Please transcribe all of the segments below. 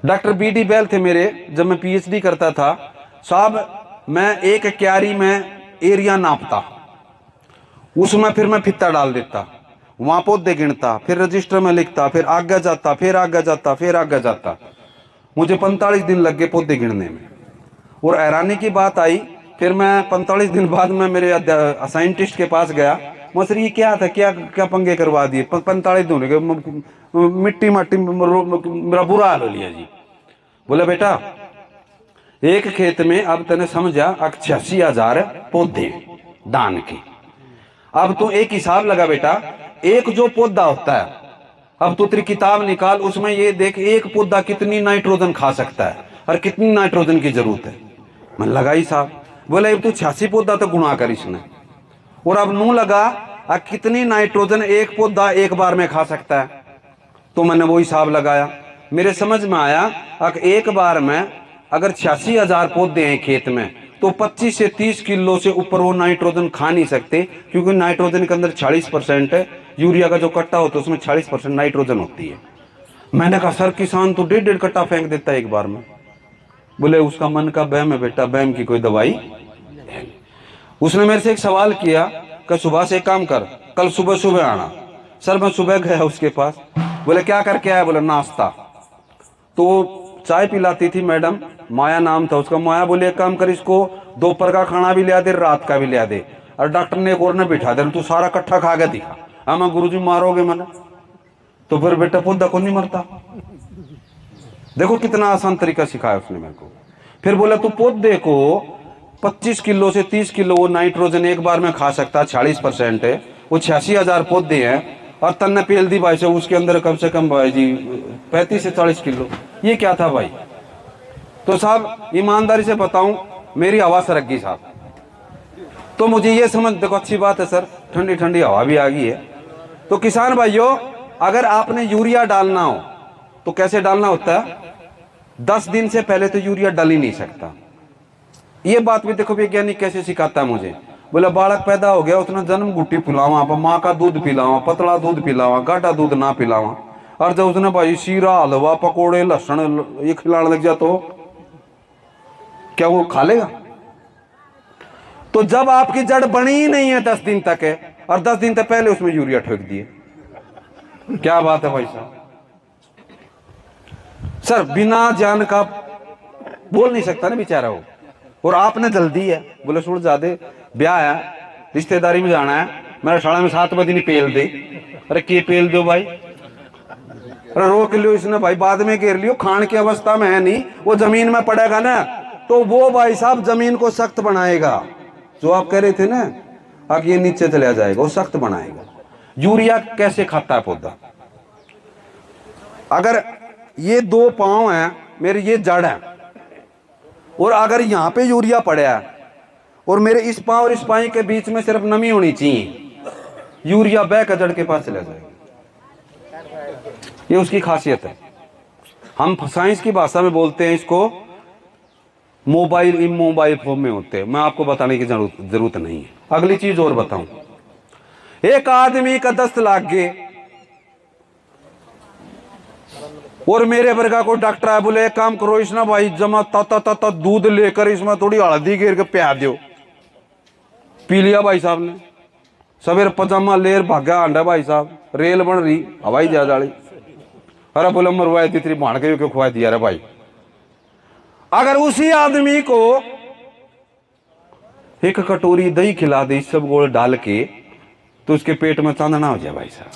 Doctor BD बैल थे मेरे, जब मैं PhD करता था साहब, मैं एक क्यारी में एरिया नापता, उसमें फिर मैं फित्ता डाल देता, वहां पौधे गिनता, फिर रजिस्टर में लिखता, फिर आगे जाता, फिर आगे जाता, फिर आगे जाता। मुझे 45 दिन लग गए पौधे गिनने में। और हैरानी की बात आई, फिर मैं 45 दिन बाद में मेरे साइंटिस्ट के पास गया। मैं सर ये क्या था, क्या क्या पंगे करवा दिए, 45 दिन हो गए, मिट्टी माटी मेरा बुरा हाल हो लिया जी। बोले बेटा एक खेत में अब तने समझा 86,000 पौधे दान के। अब तो एक हिसाब लगा बेटा, एक जो पौधा होता है, अब तो तेरी किताब निकाल, उसमें ये देख एक पौधा कितनी नाइट्रोजन खा सकता है और कितनी नाइट्रोजन की जरूरत है। मन लगा ही साहब। बोले अब तो 86 पौधा तो गुणा कर इसने, और अब नू लगा कितनी नाइट्रोजन एक पौधा एक बार में खा सकता है। तो मैंने वो हिसाब लगाया, मेरे समझ में आया कि एक बार में अगर 86,000 पौधे हैं खेत में, तो 25 से 30 किलो से ऊपर वो नाइट्रोजन खा नहीं सकते, क्योंकि नाइट्रोजन के अंदर 40% है। यूरिया का जो कट्टा होता है उसमें 40% नाइट्रोजन होती है। मैंने कहा सर किसान तो 1.5 कट्टा फेंक देता है एक बार में। बोले उसका मन का बहम है बेटा, बहम की कोई दवाई है। उसने मेरे से एक सवाल किया कि सुबह से एक काम कर, कल सुबह सुबह आना। सर मैं सुबह गया उसके पास। बोले क्या करके आया? बोले नाश्ता। तो चाय पिलाती थी मैडम, माया नाम था उसका। माया बोले एक काम कर, इसको दोपहर का खाना भी लिया दे, रात का भी लिया दे। और डॉक्टर ने एक और ने बिठा दे, तू सारा कट्ठा खा के दिखा। हाँ गुरुजी मारोगे मैंने, तो फिर बेटा पौधा को नहीं मरता। देखो कितना आसान तरीका सिखाया उसने मेरे को। फिर बोला तू पौधे को 25 किलो से 30 किलो वो नाइट्रोजन एक बार में खा सकता, 40% है, वो 86,000 पौधे हैं, और तन्ने पेल दी भाई से उसके अंदर कम से कम भाई जी 35 से 40 किलो। ये क्या था भाई? तो साहब ईमानदारी से बताऊं, मेरी हवा सरक गई साहब। तो मुझे ये समझ, देखो अच्छी बात है सर, ठंडी ठंडी हवा भी आ गई है। तो किसान भाइयों, अगर आपने यूरिया डालना हो तो कैसे डालना होता है? 10 दिन से पहले तो यूरिया डाल ही नहीं सकता। ये बात भी देखो वैज्ञानिक कैसे सिखाता है मुझे। बोला बालक पैदा हो गया, उसने जन्म गुट्टी पिलावा, माँ का दूध पिलावा, पतला दूध पिलावा, गाढ़ा दूध ना पिलावा। और जब उसने भाई शीरा, हलवा, पकोड़े, लहसुन ये खिलाने लग जाए तो क्या वो खा लेगा? तो जब आपकी जड़ बनी ही नहीं है 10 दिन तक है, और 10 दिन तक पहले उसमें यूरिया ठोक दिए, क्या बात है भाई साहब? सर बिना जान का बोल नहीं सकता ना बेचारा वो। और आपने जल्दी है, बोले सुन ज्यादा ब्याह है, रिश्तेदारी में जाना है, मेरा साड़ा में 7 बजे नहीं पेल दे। अरे के पेल दो भाई? अरे रोक लियो इसने भाई, बाद में घेर लियो, खान की अवस्था में है नहीं, वो जमीन में पड़ेगा ना, तो वो भाई साहब जमीन को सख्त बनाएगा। जो आप कह रहे थे ना अब ये नीचे चला जाएगा, वो सख्त बनाएगा। यूरिया कैसे खाता है पौधा? अगर ये 2 पांव हैं मेरे, ये जड़ है, और अगर यहां पे यूरिया पड़ा है और मेरे इस पांव और इस पाई के बीच में सिर्फ नमी होनी चाहिए, यूरिया बह कर जड़ के पास चला जाएगा। ये उसकी खासियत है। हम साइंस की भाषा में बोलते हैं इसको मोबाइल इमोबाइल फॉर्म में होते हैं। मैं आपको बताने की जरूरत नहीं है। अगली चीज और बताऊं, एक आदमी का 10 लाख गए और मेरे वर्गा को डॉक्टर है, बोले एक काम करो इसना भाई जमा ता दूध लेकर इसमें थोड़ी हल्दी गिर के प्या दो। पी लिया भाई साहब ने, सवेरे पजामा लेर भागा आंडा भाई साहब, रेल बन रही हवाई जहाज वाली। अरे बोले मरवाई थी तेरी भाण के क्यों खुआ दिया रे भाई? अगर उसी आदमी को एक कटोरी दही खिला दे सब गोल डाल के, तो उसके पेट में चांदना हो जाए भाई साहब।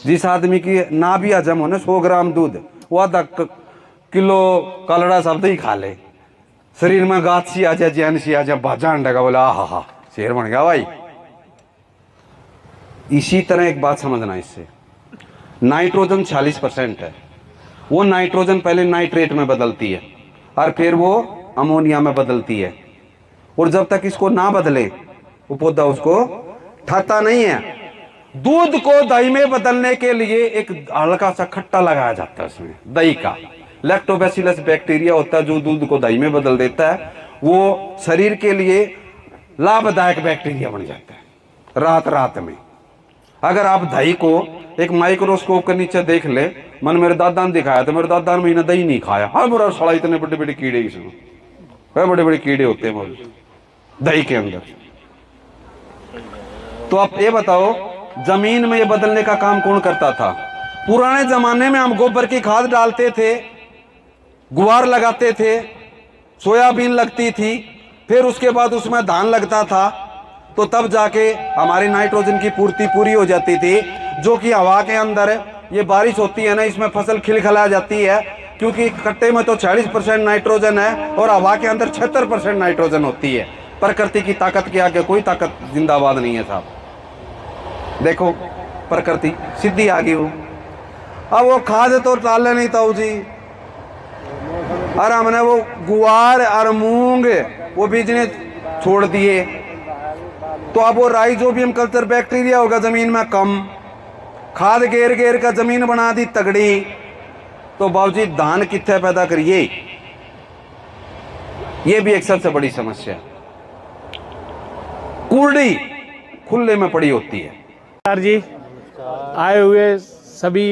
जिस आदमी की ना भी हजम हो ना 100 ग्राम दूध, वो आधा किलो कलड़ा सब दही खा ले, शरीर में गात सी आ जाए, जैन सी आ जाए, भाजा अंडा का, बोला हा हा शेर बन गया भाई। इसी तरह एक बात समझना, इससे नाइट्रोजन 40% है। वो नाइट्रोजन पहले नाइट्रेट में बदलती है और फिर वो अमोनिया में बदलती है, और जब तक इसको ना बदले वो पौधा उसको ठाता नहीं है। दूध को दही में बदलने के लिए एक हल्का सा खट्टा लगाया जाता है उसमें, दही का लैक्टोबैसिलस बैक्टीरिया होता है जो दूध को दही में बदल देता है। वो शरीर के लिए लाभदायक बैक्टीरिया बन जाता है रात रात में। अगर आप दही को एक माइक्रोस्कोप के नीचे देख ले, मन मेरे दादा ने दिखाया तो मेरे दादा ने महीना दही नहीं खाया। हर बुरा साला इतने बड़े बड़े कीड़े इसमें, बड़े बड़े कीड़े होते हैं दही के अंदर। तो आप ये बताओ, जमीन में ये बदलने का काम कौन करता था? पुराने जमाने में हम गोबर की खाद डालते थे, गुआर लगाते थे, सोयाबीन लगती थी, फिर उसके बाद उसमें धान लगता था, तो तब जाके हमारी नाइट्रोजन की पूर्ति पूरी हो जाती थी। जो कि हवा के अंदर ये बारिश होती है ना, इसमें फसल खिलखिला जाती है, क्योंकि कट्टे में तो 40% नाइट्रोजन है और हवा के अंदर 76% नाइट्रोजन होती है। प्रकृति की ताकत के आगे कोई ताकत जिंदाबाद नहीं है साहब। देखो प्रकृति सीधी आ गई वो। अब वो खाद तो डाले नहीं था जी, और हमने वो गुआर और मूंग वो बीजने छोड़ दिए, तो अब वो राइजोबियम कल्चर बैक्टीरिया होगा जमीन में कम, खाद घेर घेर का जमीन बना दी तगड़ी, तो बाबूजी धान कितने पैदा करिए? ये भी एक सबसे बड़ी समस्या। कुर्डी खुले में पड़ी होती है। सर जी, आए हुए सभी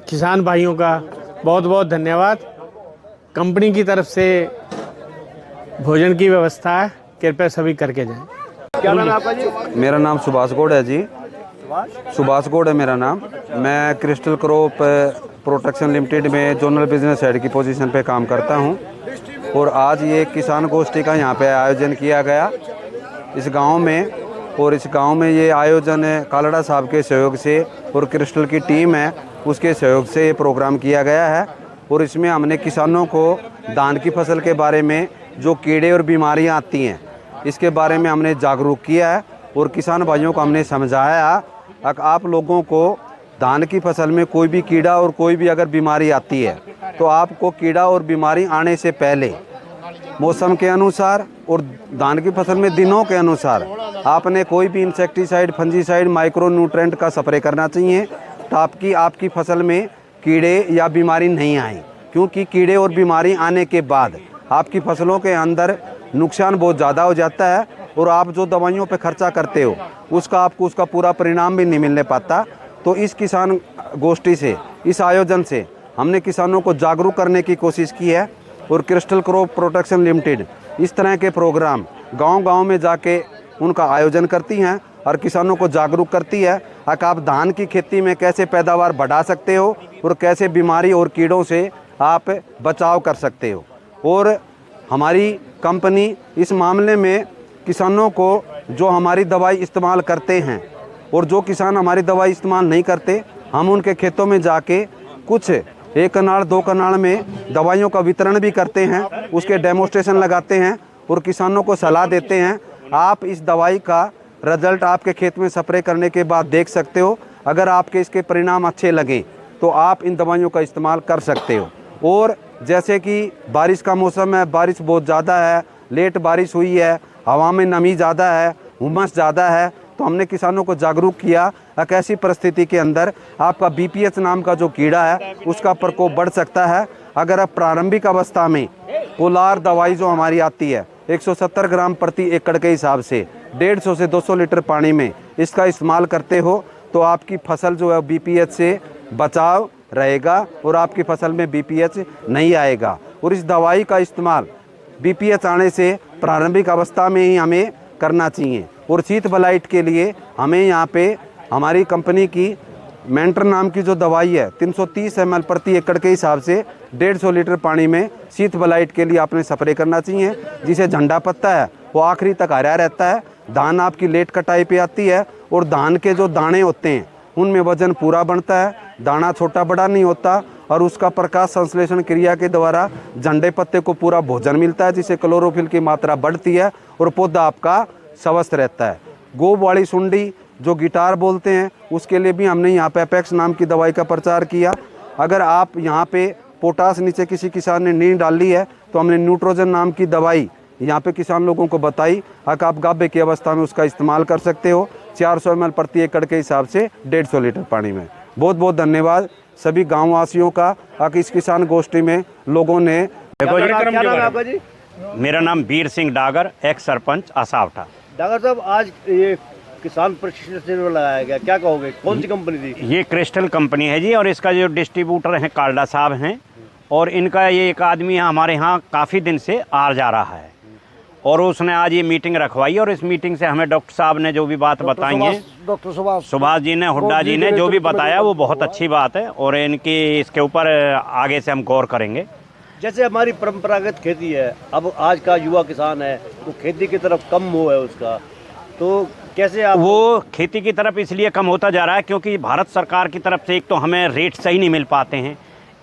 किसान भाइयों का बहुत बहुत धन्यवाद। कंपनी की तरफ से भोजन की व्यवस्था है, कृपया सभी करके जाएं। क्या नाम है आपका जी? मेरा नाम सुभाष गौड़ है जी, सुभाष गौड़ है मेरा नाम। मैं क्रिस्टल क्रॉप प्रोटेक्शन लिमिटेड में जोनल बिजनेस हेड की पोजीशन पे काम करता हूं। और आज ये किसान गोष्ठी का यहाँ पे आयोजन किया गया इस गांव में, और इस गांव में ये आयोजन कालड़ा साहब के सहयोग से और क्रिस्टल की टीम है उसके सहयोग से ये प्रोग्राम किया गया है। और इसमें हमने किसानों को धान की फसल के बारे में जो कीड़े और बीमारियां आती हैं इसके बारे में हमने जागरूक किया है, और किसान भाइयों को हमने समझाया कि आप लोगों को धान की फसल में कोई भी कीड़ा और कोई भी अगर बीमारी आती है तो आपको कीड़ा और बीमारी आने से पहले मौसम के अनुसार और धान की फसल में दिनों के अनुसार आपने कोई भी इंसेक्टिसाइड, फंजीसाइड, माइक्रो न्यूट्रेंट का स्प्रे करना चाहिए, ताकि आपकी फसल में कीड़े या बीमारी नहीं आए। क्योंकि कीड़े और बीमारी आने के बाद आपकी फसलों के अंदर नुकसान बहुत ज़्यादा हो जाता है, और आप जो दवाइयों पे खर्चा करते हो उसका आपको उसका पूरा परिणाम भी नहीं मिलने पाता। तो इस किसान गोष्ठी से, इस आयोजन से हमने किसानों को जागरूक करने की कोशिश की है। और क्रिस्टल क्रॉप प्रोटेक्शन लिमिटेड इस तरह के प्रोग्राम गांव-गांव में जाके उनका आयोजन करती हैं और किसानों को जागरूक करती है कि आप धान की खेती में कैसे पैदावार बढ़ा सकते हो और कैसे बीमारी और कीड़ों से आप बचाव कर सकते हो। और हमारी कंपनी इस मामले में किसानों को जो हमारी दवाई इस्तेमाल करते हैं और जो किसान हमारी दवाई इस्तेमाल नहीं करते, हम उनके खेतों में जाके कुछ 1 कनाल 2 कनाल में दवाइयों का वितरण भी करते हैं, उसके डेमोस्ट्रेशन लगाते हैं और किसानों को सलाह देते हैं। आप इस दवाई का रिजल्ट आपके खेत में स्प्रे करने के बाद देख सकते हो। अगर आपके इसके परिणाम अच्छे लगें तो आप इन दवाइयों का इस्तेमाल कर सकते हो। और जैसे कि बारिश का मौसम है, बारिश बहुत ज़्यादा है, लेट बारिश हुई है, हवा में नमी ज़्यादा है, उमस ज़्यादा है, तो हमने किसानों को जागरूक किया कि ऐसी परिस्थिति के अंदर आपका BPH नाम का जो कीड़ा है उसका प्रकोप बढ़ सकता है। अगर आप प्रारंभिक अवस्था में पोलार दवाई जो हमारी आती है 170 ग्राम प्रति एकड़ के हिसाब से 150 से 200 लीटर पानी में इसका इस्तेमाल करते हो तो आपकी फसल जो है BPH से बचाव रहेगा और आपकी फसल में BPH नहीं आएगा। और इस दवाई का इस्तेमाल BPH आने से प्रारंभिक अवस्था में ही हमें करना चाहिए। और शीत ब्लाइट के लिए हमें यहाँ पे हमारी कंपनी की मेंटर नाम की जो दवाई है 330 ml प्रति एकड़ के हिसाब से 150 लीटर पानी में शीत ब्लाइट के लिए आपने स्प्रे करना चाहिए, जिसे झंडा पत्ता है वो आखिरी तक हरा रहता है। धान आपकी लेट कटाई पे आती है और धान के जो दाने होते हैं उनमें वजन पूरा बनता है, दाना छोटा बड़ा नहीं होता, और उसका प्रकाश संश्लेषण क्रिया के द्वारा झंडे पत्ते को पूरा भोजन मिलता है, जिससे क्लोरोफिल की मात्रा बढ़ती है और पौधा आपका स्वस्थ रहता है। गोब वाली सुंडी जो गिटार बोलते हैं उसके लिए भी हमने यहाँ पे अपेक्स नाम की दवाई का प्रचार किया। अगर आप यहाँ पे पोटास नीचे किसी किसान ने नहीं डाली है तो हमने न्यूट्रोजन नाम की दवाई यहाँ पे किसान लोगों को बताई, अगर आप गाभे की अवस्था में उसका इस्तेमाल कर सकते हो 400 ml प्रति एकड़ के हिसाब से 150 लीटर पानी में। बहुत बहुत धन्यवाद सभी गाँव वासियों का, इस किसान गोष्ठी में लोगों ने। क्या नाम है आपका जी? मेरा नाम वीर सिंह डागर, एक्स सरपंच आसावटा। डागर साहब, आज ये किसान प्रशिक्षण शिविर लगाया गया, क्या कहोगे, कौन सी कंपनी थी? ये क्रिस्टल कंपनी है जी, और इसका जो डिस्ट्रीब्यूटर है काल्डा साहब हैं, और इनका ये एक आदमी हमारे यहाँ काफ़ी दिन से आ जा रहा है, और उसने आज ये मीटिंग रखवाई, और इस मीटिंग से हमें डॉक्टर साहब ने जो भी बात बताई है, डॉक्टर सुभाष जी ने, हुड्डा जी ने जो भी बताया वो बहुत अच्छी बात है, और इनकी इसके ऊपर आगे से हम गौर करेंगे। जैसे हमारी परंपरागत खेती है, अब आज का युवा किसान है तो खेती की तरफ कम मोह है उसका, तो कैसे आप वो खेती की तरफ इसलिए कम होता जा रहा है क्योंकि भारत सरकार की तरफ से एक तो हमें रेट सही नहीं मिल पाते हैं,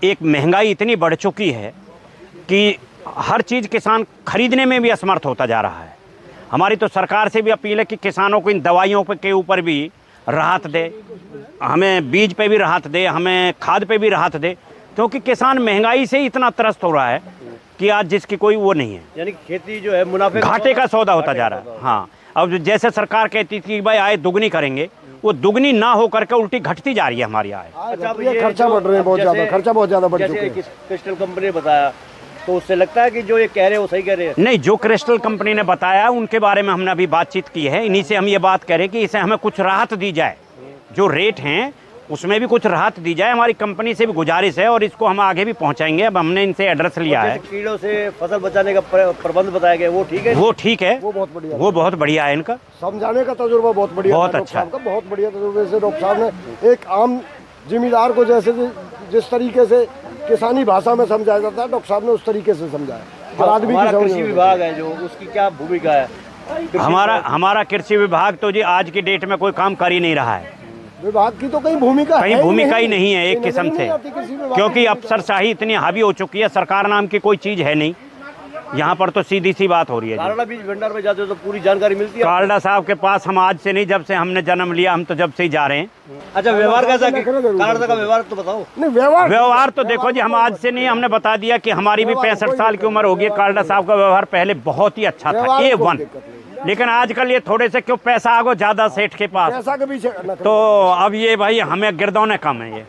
एक महंगाई इतनी बढ़ चुकी है कि हर चीज़ किसान खरीदने में भी असमर्थ होता जा रहा है। हमारी तो सरकार से भी अपील है कि किसानों को इन दवाइयों के ऊपर भी राहत दे, हमें बीज पे भी राहत दे, हमें खाद पे भी राहत दे, क्योंकि किसान महंगाई से इतना त्रस्त हो रहा है कि आज जिसकी कोई वो नहीं है, यानी कि खेती जो है मुनाफे घाटे का सौदा होता जा रहा है। हाँ, अब जैसे सरकार कहती थी कि भाई आय दुगनी करेंगे, वो दुगनी ना हो करके उल्टी घटती जा रही है हमारी आय। अच्छा, अब ये खर्चा बढ़ रहे हैं, बहुत ज्यादा खर्चा, बहुत ज्यादा बढ़ चुका है। क्रिस्टल कंपनी ने बताया, तो उससे लगता है कि जो ये कह रहे हैं वो सही कह रहे हैं? नहीं, जो क्रिस्टल कंपनी ने बताया उनके बारे में हमने अभी बातचीत की है, इन्हीं से हम ये बात करें कि इसे हमें कुछ राहत दी जाए, जो रेट हैं उसमें भी कुछ राहत दी जाए। हमारी कंपनी से भी गुजारिश है और इसको हम आगे भी पहुंचाएंगे। अब हमने इनसे एड्रेस लिया है। कीड़ों से फसल बचाने का प्रबंध बताया गया, वो ठीक है? वो ठीक है, वो बहुत बढ़िया, वो बहुत बढ़िया है। इनका समझाने का तजुर्बा बहुत बढ़िया, बहुत अच्छा, बहुत बढ़िया तजुर्बे से डॉक्टर साहब ने एक आम जिम्मेदार को जैसे जिस तरीके से किसानी भाषा में समझाया जाता है, डॉक्टर साहब ने उस तरीके से समझाया। हर आदमी की कृषि विभाग है जो, उसकी क्या भूमिका है? हमारा कृषि विभाग तो जी आज की डेट में कोई काम कर ही नहीं रहा है। विभाग की तो कहीं भूमिका ही नहीं है एक किस्म से, क्योंकि अफसरशाही इतनी हावी हो चुकी है, सरकार नाम की कोई चीज़ है नहीं यहाँ पर। तो सीधी सी बात हो रही है। काल्डा बीज भंडार में जाते हो तो पूरी जानकारी मिलती है? काल्डा साहब के पास हम आज से नहीं, जब से हमने जन्म लिया हम तो जब से ही जा रहे हैं। अच्छा, व्यवहार कैसा? काल्डा का व्यवहार तो बताओ। नहीं, व्यवहार तो देखो जी, हम आज से नहीं, हमने बता दिया कि हमारी भी 65 साल की उम्र होगी। काल्डा साहब का व्यवहार पहले बहुत ही अच्छा था, A1, लेकिन आजकल ये थोड़े से क्यों पैसा आ गो ज्यादा सेठ के पास, पैसा के पीछे तो अब ये भाई हमें गिरदौने कम है ये।